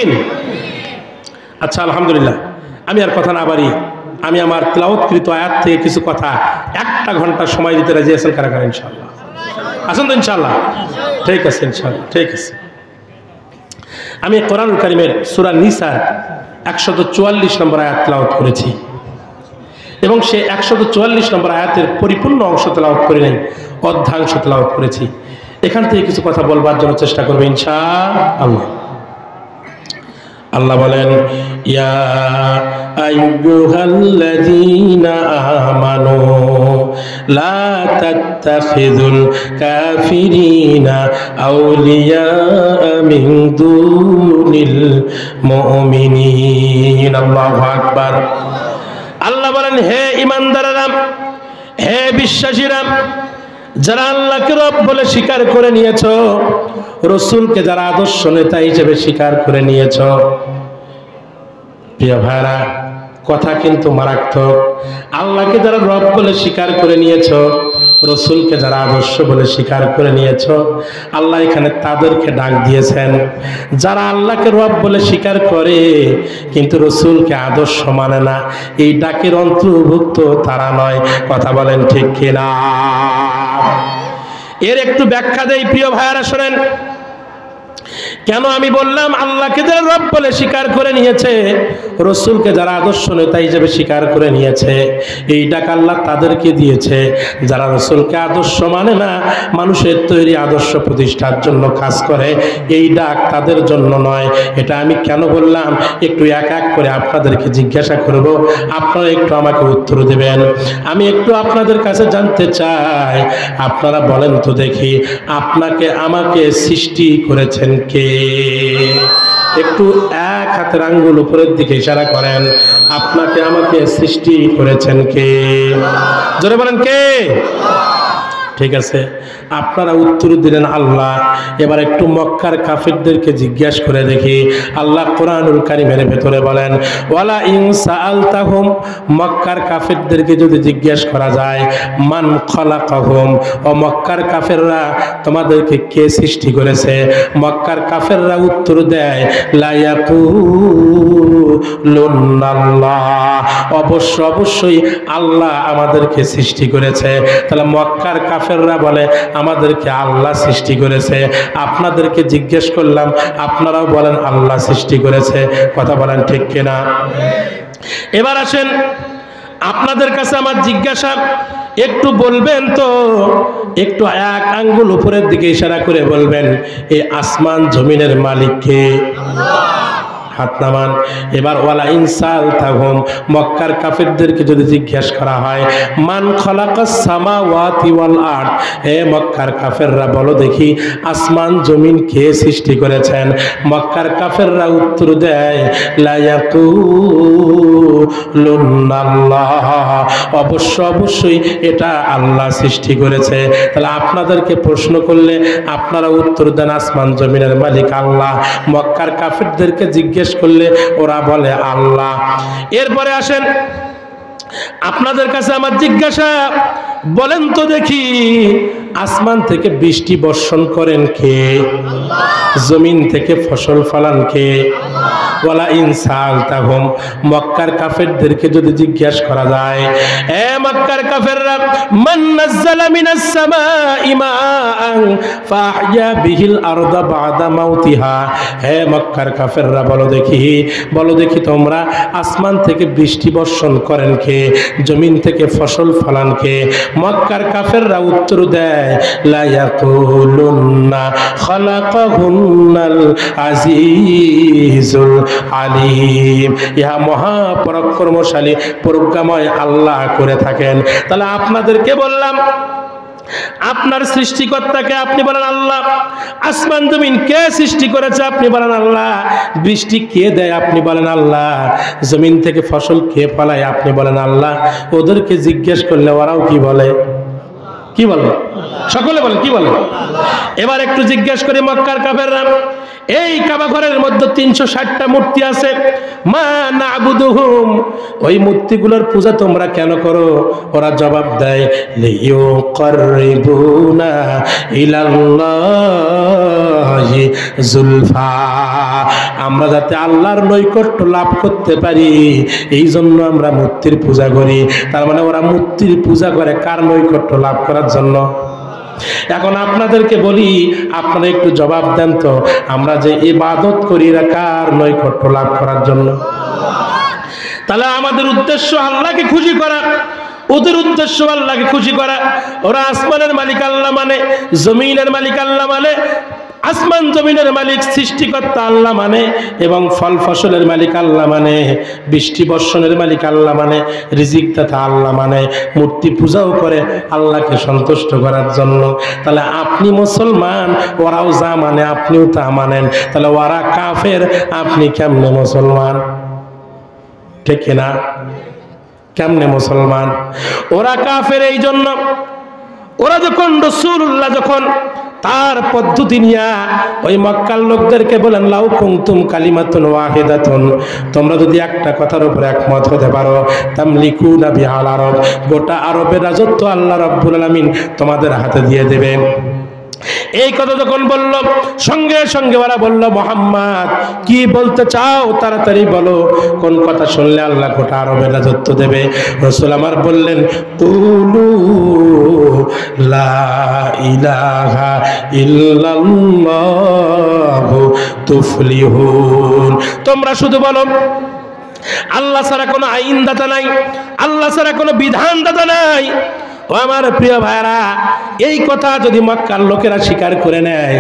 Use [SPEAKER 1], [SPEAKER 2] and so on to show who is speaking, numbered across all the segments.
[SPEAKER 1] আমিন। আচ্ছা, আলহামদুলিল্লাহ, আমি আর কথা না বাড়ি, আমি আমার তেলাওয়াতকৃত আয়াত থেকে কিছু কথা 1টা ঘন্টা সময় দিতে রাজি আছেন কারা কারা? ইনশাআল্লাহ আসুন তো, ইনশাআল্লাহ। ঠিক আছে, ইনশাআল্লাহ, ঠিক আছে। আমি কোরআনুল কারীমের সূরা নিসার 144 নম্বর আয়াত তেলাওয়াত করেছি এবং সে 144 নম্বর আয়াতের পরিপূর্ণ অংশ তেলাওয়াত করে নেই, অর্ধাংশ তেলাওয়াত করেছি। এখান থেকে কিছু কথা বলবার জন্য চেষ্টা করবে ইনশাআল্লাহ। আল্লাহ বলেন, ইয়া আইয়ুহাল্লাযীনা আমানু লা তাত্তাখিযুল কাফিরিনা আউলিয়া মিন দুনিল মুমিনিন। আল্লাহু আকবার। আল্লাহ বলেন, হে ঈমানদাররা, হে বিশ্বাসীরা, যারা আল্লাহকে রব বলে স্বীকার করে নিয়েছো, রসুলকে যারা আদর্শ নেতা হিসেবে স্বীকার করে নিয়েছো, প্রিয় ভাইরা, কথা কিন্তু মারাত্মক। আল্লাহকে যারা রব বলে স্বীকার করে নিয়েছো, রসুলকে যারা আদর্শ বলে স্বীকার করে নিয়েছো, আল্লাহ এখানে তাদেরকে ডাক দিয়েছেন। যারা আল্লাহকে রব বলে স্বীকার করে কিন্তু রসুলকে আদর্শ মানে না, এই ডাকের অন্তর্ভুক্ত তারা নয়। কথা বলেন ঠিক কিনা? এর একটু ব্যাখ্যা দেই প্রিয় ভাইয়ারা, শোনেন। কেন আমি বললাম আল্লাহকে যারা রব বলে স্বীকার করে নিয়েছে, রসুলকে যারা আদর্শ নেতা হিসেবে স্বীকার করে নিয়েছে, এই ডাক আল্লাহ তাদেরকে দিয়েছে। যারা রসুলকে আদর্শ মানে না, মানুষের তৈরি আদর্শ প্রতিষ্ঠার জন্য কাজ করে, এই ডাক তাদের জন্য নয়। এটা আমি কেন বললাম একটু এক এক করে আপনাদেরকে জিজ্ঞাসা করব, আপনারা একটু আমাকে উত্তর দেবেন। আমি একটু আপনাদের কাছে জানতে চাই, আপনারা বলেন তো দেখি, আপনাকে আমাকে সৃষ্টি করেছেন কে? একটু এক হাতের আঙ্গুল উপরের দিকে ইশারা করেন। আপনাকে আমাকে সৃষ্টি করেছেন কে? জোরে বলেন, কে? ঠিক আছে, আপনারা উত্তর দিলেন আল্লাহ। এবার একটু মক্কার কাফিরদেরকে জিজ্ঞাসা করে দেখি। আল্লাহ কোরআনুল কারীমের ভেতরে বলেন, ওয়ালা ইন সাআলতাহুম, মক্কার কাফিরদেরকে যদি জিজ্ঞাসা করা যায়, মান খালাকাহুম, ও মক্কার কাফেররা তোমাদেরকে কে সৃষ্টি করেছে, মক্কার কাফেররা উত্তর দেয়, লা ইয়াকুলুনাল্লাহ, অবশ্যই আল্লাহ আমাদেরকে সৃষ্টি করেছে। তাহলে মক্কার কাফেররা বলে আমাদেরকে আল্লাহ সৃষ্টি করেছে। আপনাদেরকে জিজ্ঞেস করলাম, আপনারাও বলেন আল্লাহ সৃষ্টি করেছে। কথা বলেন ঠিক কিনা? এবার আসেন, আপনাদের কাছে আমার জিজ্ঞাসা, একটু বলবেন তো, একটু এক আঙ্গুল উপরের দিকে ইশারা করে বলবেন, এই আসমান জমিনের মালিক কে? হাত নামান। এবার ওয়ালা ইনসাল তাহুম, মক্কার কাফিরদেরকে যদি জিজ্ঞাসা করা হয়, মান খালাকাস সামাওয়াতি ওয়াল আরদ, হে মক্কার কাফেররা বলো দেখি আসমান জমিন কে সৃষ্টি করেছেন? মক্কার কাফেররা উত্তর দেয়, লা ইয়াকুলুনাল্লাহ, অবশ্যই এটা আল্লাহ সৃষ্টি করেছে। তাহলে আপনাদেরকে প্রশ্ন করলে আপনারা উত্তর দেন আসমান জমিনের মালিক আল্লাহ। মক্কার কাফিরদেরকে জিজ্ঞেস করলে ওরা বলে আল্লাহ। এরপরে আসেন, আপনাদের কাছে আমার জিজ্ঞাসা, বলেন তো দেখি আসমান থেকে বৃষ্টি বর্ষণ করেন কে? জমিন থেকে ফসল ফলান কে? ওয়ালা ইনসাল তাহুম, মক্কার কাফেরদেরকে যদি জিজ্ঞাসা করা যায়, এ মক্কার কাফেররা, মান নাযালা মিনাস সামাই মাআন ফাহইয়া বিহিল আরদা বাদা মাউতিহা, হে মক্কার কাফেররা বলো দেখি তোমরা আসমান থেকে বৃষ্টি বর্ষণ করেন কে? জমিন থেকে ফসল ফলান কে? মক্কার কাফেররা উত্তর দেয়, লা ইয়াকুলুন্না খালাকাহুন্নাল আজিজুল আলিম, ইহা মহাপরাক্রমশালী প্রজ্ঞাময় আল্লাহ করে থাকেন। তাহলে আপনাদেরকে বললাম, আপনার সৃষ্টিকর্তাকে আপনি বলেন আল্লাহ, আসমান জমিন কে সৃষ্টি করেছে আপনি বলেন আল্লাহ, বৃষ্টি কে দেয় আপনি বলেন আল্লাহ, জমিন থেকে ফসল কে ফলায় আপনি বলেন আল্লাহ। ওদেরকে জিজ্ঞেস করলে ওরাও কি বলে? কি বলে? সকলে বলে কি বলে? এবার একটু জিজ্ঞেস করে মক্কার কাফেররা, এই কাবা ঘরের মধ্যে 360টা মূর্তি আছে। মা নাবুদুহুম, ওই মূর্তিগুলোর পূজা তোমরা কেন করো? ওরা জবাব দেয় লিইউকাররিবুনা ইলাল্লাহি যুলফা, আমরা যাতে আল্লাহর নৈকট্য লাভ করতে পারি এই জন্য আমরা মূর্তির পূজা করি। তার মানে ওরা মূর্তির পূজা করে কার নৈকট্য লাভ করার জন্য? এখন আপনাদেরকে বলি, আপনারা একটু জবাব দেন তো, আমরা যে ইবাদত করি এরা কার নৈকট্য লাভ করার জন্য? তাহলে আমাদের উদ্দেশ্য আল্লাহকে খুশি করা, ওদের উদ্দেশ্য আল্লাহকে খুশি করা। ওরা আসমানের মালিক আল্লাহ মানে, জমিনের মালিক আল্লাহ মানে, আসমান জমিনের মালিক সৃষ্টিকর্তা আল্লাহ মানে, এবং ফল ফসলের মালিক আল্লাহ মানে, বৃষ্টি বর্ষণের মালিক আল্লাহ মানে, রিজিক দাতা আল্লাহ মানে, মূর্তি পূজাও করে আল্লাহকে সন্তুষ্ট করার জন্য। তাহলে আপনি মুসলমান, ওরাও যা মানে আপনিও তা মানেন, তাহলে ওরা কাফের, আপনি কেমনে মুসলমান? ঠিক না? কেমনে মুসলমান? ওরা কাফের এই জন্য, ওরা যখন রাসূলুল্লাহ যখন তার পদ্ধতি নিয়া ওই মক্কার লোকদেরকে বলেন লাউ কুনতুম কালিমাতুন ওয়াহিদাতুন, তোমরা যদি একটা কথার উপর একমত হতে পারো, তামলিকুনা বিহাল আরব, গোটা আরবের রাজত্ব আল্লাহ রাব্বুল আলামিন তোমাদের হাতে দিয়ে দেবেন। এই কথা যখন বলল, সঙ্গে সঙ্গে ওরা বলল মুহাম্মদ কি বলতে চাও, তাড়াতাড়ি বলো, কোন কথা শুনলে আল্লাহ গোটা আরবের রাজত্ব দেবে? রাসূল আমার বললেন কুলু লা ইলাহা ইল্লাল্লাহু তুফলিহুন, তোমরা শুধু বলো আল্লাহ ছাড়া কোনো আইনদাতা নাই, আল্লাহ ছাড়া কোনো বিধানদাতা নাই। ও আমার প্রিয় ভাইরা, এই কথা যদি মক্কার লোকেরা স্বীকার করে নেয়,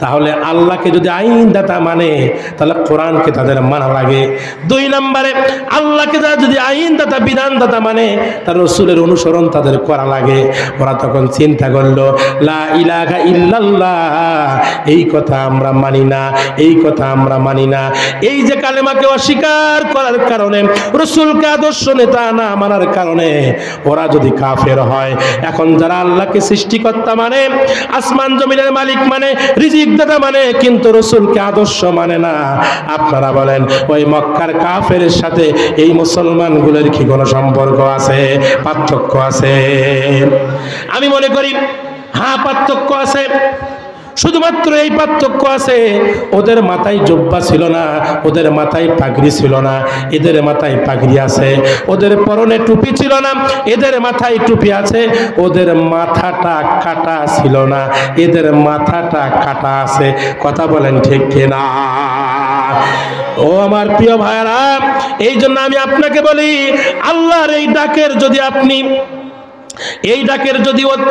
[SPEAKER 1] তাহলে আল্লাহকে যদি আইনদাতা মানে তাহলে কোরআনকে তাদের মানা লাগে। 2 নম্বরে আল্লাহকে যদি আইনদাতা বিধানদাতা মানে তার রাসূলের অনুসরণ তাদের করা লাগে। ওরা তখন চিন্তা করলো লা ইলাহা ইল্লাল্লাহ, এই কথা আমরা মানি না, এই কথা আমরা মানি না। এই যে কালেমাকে অস্বীকার করার কারণে, রাসূলকে আদর্শ নেতা না মানার কারণে ওরা যদি কাফের হয়, এখন যারা আল্লাহকে সৃষ্টিকর্তা মানে, আসমান জমিনের মালিক মানে, রিজিক দাতা মানে, কিন্তু রাসূলকে আদর্শ মানে না, আপনারা বলেন ওই মক্কার কাফেরের সাথে এই মুসলমানগুলোর কি কোনো সম্পর্ক আছে? পার্থক্য আছে? আমি মনে করি হ্যাঁ, পার্থক্য আছে। শুধুমাত্র এই পার্থক্য আছে, ওদের মাথায় জুব্বা ছিল না, ওদের মাথায় পাগড়ি ছিল না, এদের মাথায় পাগড়ি আছে। ওদের পরনে টুপি ছিল না, এদের মাথায় টুপি আছে। ওদের মাথাটা কাটা ছিল না, এদের মাথাটা কাটা আছে। কথা বলেন ঠিক কিনা? ও আমার প্রিয় ভাইরা, এই জন্য আমি আপনাকে বলি, আল্লাহর এই ডাকের যদি আপনি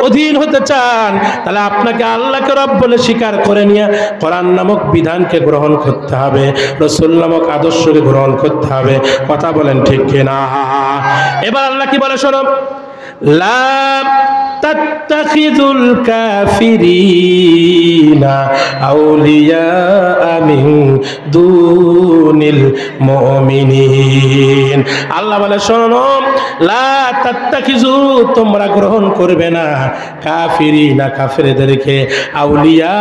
[SPEAKER 1] অধীন হতে চান, তাহলে আপনাকে আল্লাহকে রব বলে স্বীকার করে নিয়ে কোরআন নামক বিধানকে গ্রহণ করতে হবে, রাসূল নামক আদর্শকে গ্রহণ করতে হবে। কথা বলেন ঠিক কিনা? এবার আল্লাহ কি বলে শোনো, লা তাত্তাখিযুল কাফিরিনা আউলিয়া মিন দুনিল মুমিনিন। আল্লাহ বলে শোনো, লা তাত্তাখিযু, তোমরা গ্রহণ করবে না, কাফিরিনা, কাফেরদেরকে, আউলিয়া,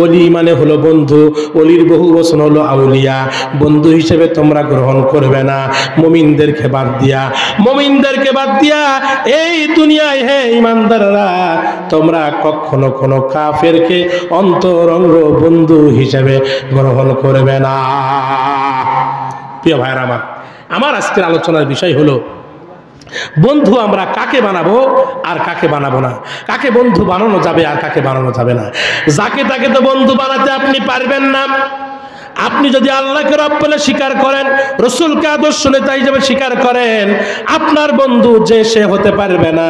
[SPEAKER 1] ওলি মানে হলো বন্ধু, ওলির বহু বচন হলো আউলিয়া, বন্ধু হিসেবে তোমরা গ্রহণ করবে না মুমিনদেরকে বাদ দিয়া। মুমিনদেরকে বাদ দিয়া এই দুনিয়ায় হে ইমানদাররা, তোমরা কখনো কোনো কাফেরকে অন্তরঙ্গ বন্ধু হিসেবে গ্রহণ করবে না। প্রিয় ভাইরা আমার আজকের আলোচনার বিষয় হলো বন্ধু আমরা কাকে বানাবো আর কাকে বানাবো না, কাকে বন্ধু বানানো যাবে আর কাকে বানানো যাবে না। যাকে তাকে তো বন্ধু বানাতে আপনি পারবেন না। আপনি যদি আল্লাহকে রব বলে স্বীকার করেন, রাসূলকে আদর্শ নেতা হিসেবে স্বীকার করেন, আপনার বন্ধু যে সে হতে পারবে না,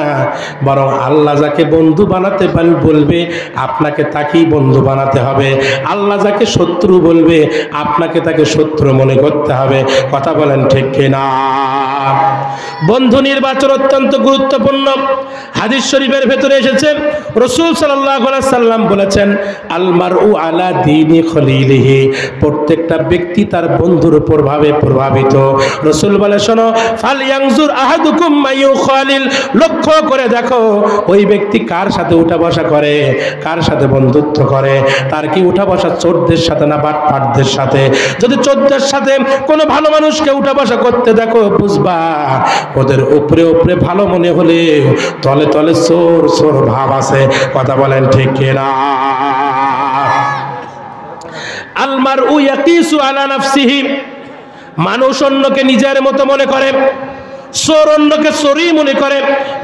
[SPEAKER 1] বরং আল্লাহ যাকে বন্ধু বানাতে বলবে আপনাকে তাকেই বন্ধু বানাতে হবে। আল্লাহ যাকে শত্রু বলবে আপনাকে তাকে শত্রু মনে করতে হবে। কথা বলেন ঠিক কিনা? বন্ধু নির্বাচন অত্যন্ত গুরুত্বপূর্ণ। হাদিস শরীফের ভেতরে এসেছে, রাসূল সাল্লাল্লাহু আলাইহি সাল্লাম বলেছেন, আল মারউ আলা দীনি খলিলিহি, প্রত্যেক প্রত্যেকটা ব্যক্তি তার বন্ধুর প্রভাবিত। রাসূল বলে শোনো, ফালয়ানজুর আহাদুকুম মাইয়ুখালিল, লক্ষ্য করে দেখো ওই ব্যক্তি কার সাথে উঠা বসা করে, কার সাথে বন্ধুত্ব করে। তার কি উঠা বসা চোরদের সাথে না বাটপারদের সাথে? যদি চোরদের সাথে কোনো ভালো মানুষকে উঠা বসা করতে দেখো, বুঝবা ওদের উপরে উপরে ভালো মনে হলে তলে তলে চোর চোর ভাব আছে। কথা বলেন ঠিক কিনা? আলমারউ ইয়াকিসু আলা নাফসিহি, মানুষ অন্যকে নিজের মতো মনে করে, চোর অন্যকে চোরই মনে করে,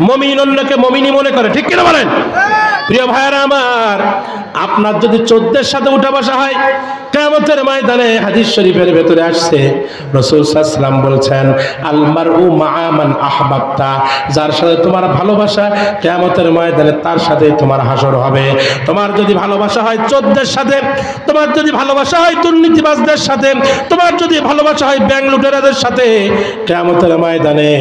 [SPEAKER 1] মুমিন অন্যকে মুমিনই মনে করে। ঠিক কিনা বলেন? প্রিয় ভাইরা আমার, আপনার যদি চোরদের সাথে উঠা বসা হয়, কিয়ামতের ময়দানে হাদিস শরীফের ভেতরে আসছে, রাসূল সাল্লাল্লাহু আলাইহি ওয়াসাল্লাম বলেছেন, আল মারউ মা'a মান আহবাবতা, যার সাথে তোমার ভালোবাসা, কিয়ামতের ময়দানে তার সাথে তোমার হাসর হবে। তোমার যদি ভালোবাসা হয় চোরদের সাথে, তোমার যদি ভালোবাসা হয় দুর্নীতিবাজদের সাথে, তোমার যদি ভালোবাসা হয় ব্যাংক লুটেরাদের সাথে, কিয়ামতের ময়দানে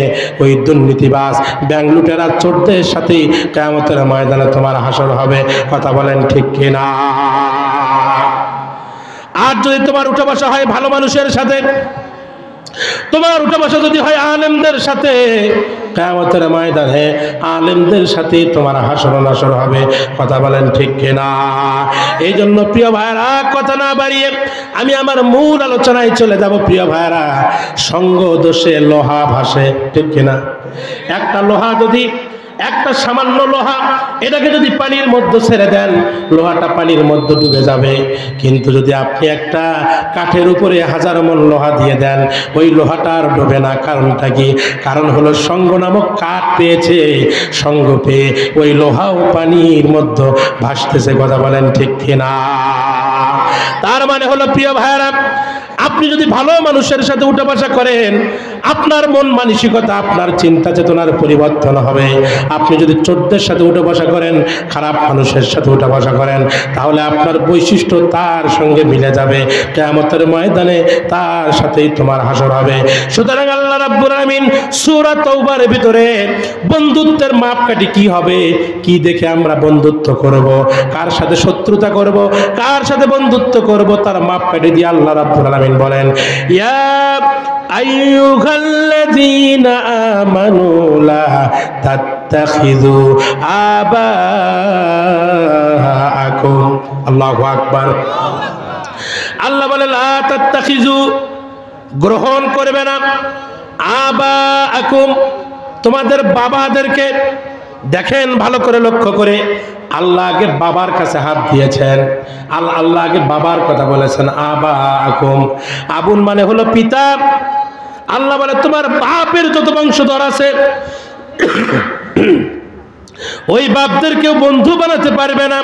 [SPEAKER 1] ওই দুর্নীতিবাজ ব্যাংক লুটেরা চোরদের সাথে কিয়ামতের ময়দানে তোমার হাসর হবে। কথা বলেন ঠিক কিনা? আর যদি তোমার উঠা বসা হয় ভালো মানুষের সাথে, তোমার উঠা বসা যদি হয় আলেমদের সাথে, কিয়ামতের ময়দানে আলেমদের সাথে তোমার হাসর নাসর হবে। কথা বলেন ঠিক কিনা? এই জন্য প্রিয় ভাইরা, কথা না বাড়িয়ে আমি আমার মূল আলোচনায় চলে যাব। প্রিয় ভাইরা, সঙ্গ দোষে লোহা ভাসে। ঠিক কিনা? একটা লোহা যদি, একটা সামান্য লোহা, এটাকে যদি পানির মধ্যে ছেড়ে দেন, লোহাটা পানির মধ্যে ডুবে যাবে। কিন্তু যদি আপনি একটা কাঠের উপরে 1000 মণ লোহা দিয়ে দেন, ওই লোহাটা আর ডুবে না। কারণটা কি? কারণ হলো সঙ্গ নামক কাঠ পেয়েছে, সঙ্গ পেয়ে ওই লোহাও পানির মধ্যে ভাসতেছে। কথা বলেন ঠিক কিনা? তার মানে হলো প্রিয় ভাইরা, আপনি যদি ভালো মানুষের সাথে উঠা বসা করেন, আপনার মন মানসিকতা, আপনার চিন্তা চেতনার পরিবর্তন হবে। আপনি যদি চোরদের সাথে উঠা বসা করেন, খারাপ মানুষের সাথে উঠা বসা করেন, তাহলে আপনার বৈশিষ্ট্য তার সঙ্গে মিলে যাবে। কিয়ামতের ময়দানে তার সাথেই তোমার হাসর হবে। সুতরাং আল্লাহ রাব্বুল আলামিন সূরা তাওবার ভিতরে বন্ধুত্বের মাপকাঠি কি হবে, কি দেখে আমরা বন্ধুত্ব করব, কার সাথে শত্রুতা করব, কার সাথে বন্ধুত্ব করব, তার মাপকাঠি দিয়ে আল্লাহ রাব্বুল আলামিন বলেন, ইয়া আইয়ুহাল্লাযীনা আমানু লা তাত্তাখিযু আবাআকুম। আল্লাহু আকবার। আল্লাহ বলে, লা তাত্তাখিযু, গ্রহণ করবে না, আবাআকুম, তোমাদের বাবাদেরকে। দেখেন ভালো করে লক্ষ্য করে, আল্লাহ আগে বাবার কাছে হাত দিয়েছেন, আল্লাহ আগে বাবার কথা বলেছেন, আবা আকুম। আবুন মানে হলো পিতা। আল্লাহ বলে তোমার বাপের যত বংশধর আছে ওই বাপদের কেউ বন্ধু বানাতে পারবে না।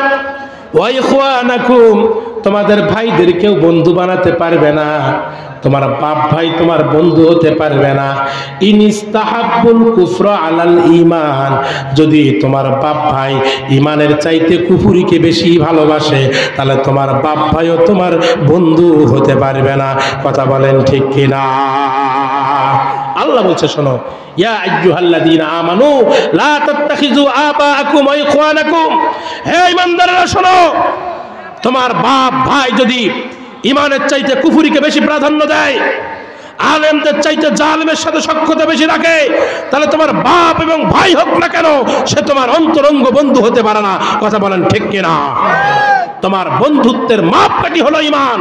[SPEAKER 1] ওয়া ইখওয়ানাকুম, তোমাদের ভাইদের কেউ বন্ধু বানাতে পারবে না। তোমার বাপ ভাই তোমার বন্ধু হতে পারবে না। ইনিস্তাহাব্বুল কুফরা আলাল ঈমান, যদি তোমার বাপ ভাই ঈমানের চাইতে কুফরিকে বেশি ভালোবাসে, তাহলে তোমার বাপ ভাইও তোমার বন্ধু হতে পারবে না। কথা বলেন ঠিক কিনা? আল্লাহ বলছে শোনো, ইয়া আইয়ুহাল্লাযীনা আমানু লা তাত্তাখিযু আবাআকুম ওয়া ইখওয়ানাকুম, হে ঈমানদাররা শোনো, তোমার বাপ ভাই যদি ঈমানের চাইতে কুফরিকে বেশি প্রাধান্য দেয়, আলেমদের চাইতে জালেমের সাথে সখ্যতা বেশি রাখে, তাহলে তোমার বাপ এবং ভাই হোক না কেন, সে তোমার অন্তরঙ্গ বন্ধু হতে পারে না। কথা বলেন ঠিক কিনা? তোমার বন্ধুত্বের মাপকাঠি হলো ঈমান।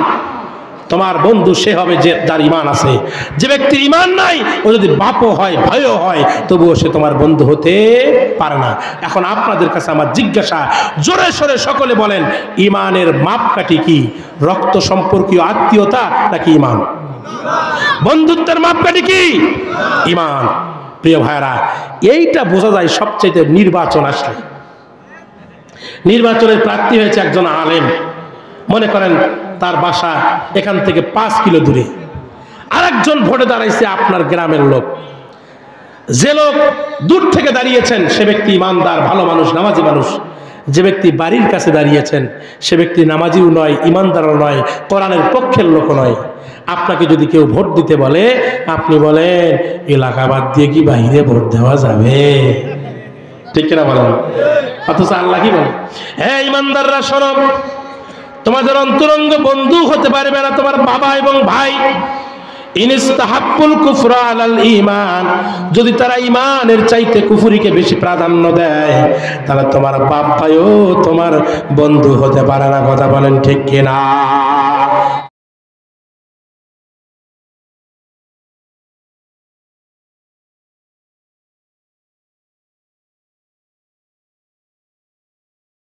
[SPEAKER 1] তোমার বন্ধু সে হবে যে যার ঈমান আছে। যে ব্যক্তির ঈমান নাই, ও যদি বাপও হয় ভাইও হয়, তবুও সে তোমার বন্ধু হতে পারে না। এখন আপনাদের কাছে আমার জিজ্ঞাসা, জোরে সোরে সকলে বলেন, ঈমানের মাপকাঠি কি? রক্ত সম্পর্কীয় আত্মীয়তা নাকি ঈমান? বন্ধুত্বের মাপকাঠি কি? ঈমান। প্রিয় ভাইরা, এইটা বোঝা যায় সবচেয়ে নির্বাচন আসলে। নির্বাচনের প্রার্থী হয়েছে একজন আলেম, মনে করেন তার বাসা এখান থেকে 5 কিলো দূরে, আরেকজন ভোটে দাঁড়াইছে আপনার গ্রামের লোক। যে লোক দূর থেকে দাঁড়িয়েছেন সে ব্যক্তি ইমানদার, ভালো মানুষ, নামাজি মানুষ। যে ব্যক্তি বাড়ির কাছে দাঁড়িয়েছেন সে ব্যক্তি নামাজিও নয়, ইমানদারও নয়, কোরআনের পক্ষের লোক নয়। আপনাকে যদি কেউ ভোট দিতে বলে, আপনি বলেন এলাকা বাদ দিয়ে কি বাইরে ভোট দেওয়া যাবে? ঠিক কিনা বলেন? অথচ আল্লাহ কি বলেন, হে ইমানদাররা শোনো, তোমাদের অন্তরঙ্গ বন্ধু হতে পারবে না তোমার বাবা এবং ভাই। ইনস্তাহাব্বুল কুফরা আলাল ঈমান, যদি তারা ঈমানের চাইতে কুফরিকে বেশি প্রাধান্য দেয় তাহলে তোমার বাপ ভাইও তোমার বন্ধু হতে পারে না। কথা বলেন ঠিক কিনা?